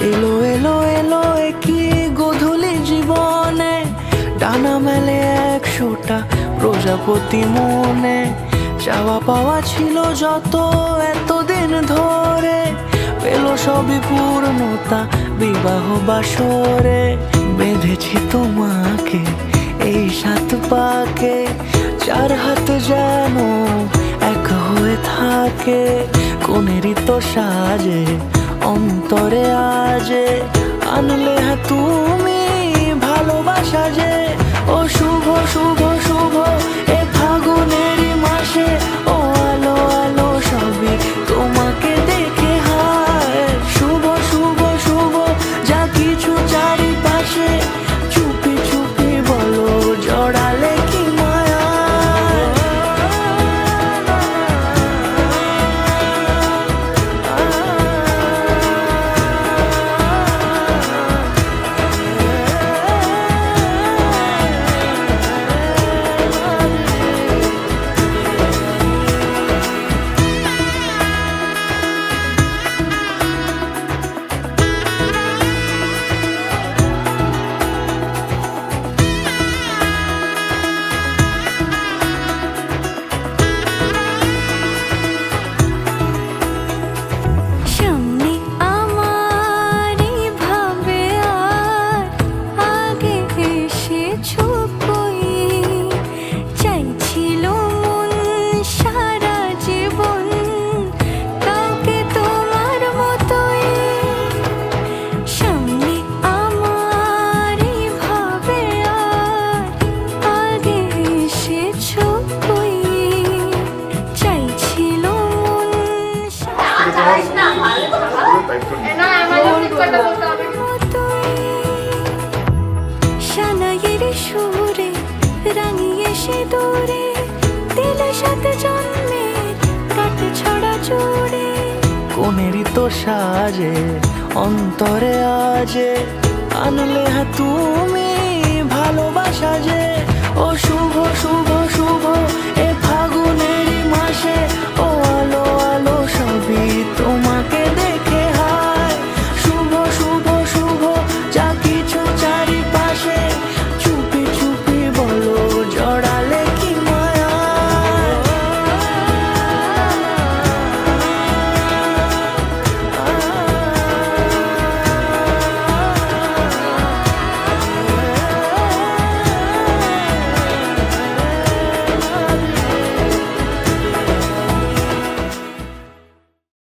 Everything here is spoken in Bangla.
এলো এলো এলো কি গোধূলি জীবনে, ডানা মেলে 100টা প্রজাপতি মনে। চাওয়া পাওয়া ছিল যত এতদিন ধরে, পেল সবই পূর্ণতা বিবাহ বাসরে। বেঁধেছি তোমাকে এই 7 পাকে, 4 হাত যেন এক হয়ে থাকে। কোনেরই তো সাজে অন্তরে আজে, আনলে হ্যাঁ তুমি ভালোবাসা যে। ও শুভ শুভ শুভ এ ফাগুনেরই মাসে, ও আলো আলো সবই তোমাকে দেখে হায়। শুভ শুভ শুভ যা কিছু চারিপাশে, চুপি চুপি বলো জড়ালে কি মায়া। সুরে রাঙিয়ে সে দূরে, দিলে 7 জন্মের কাট ছড়া জুড়ে। কোনেরই তো সাজে অন্তরে আজে, আনলে হ্যাঁ তুমি ভালোবাসা যে। ও শুভ শুভ শুভ এ ফাগুনেরই মাসে,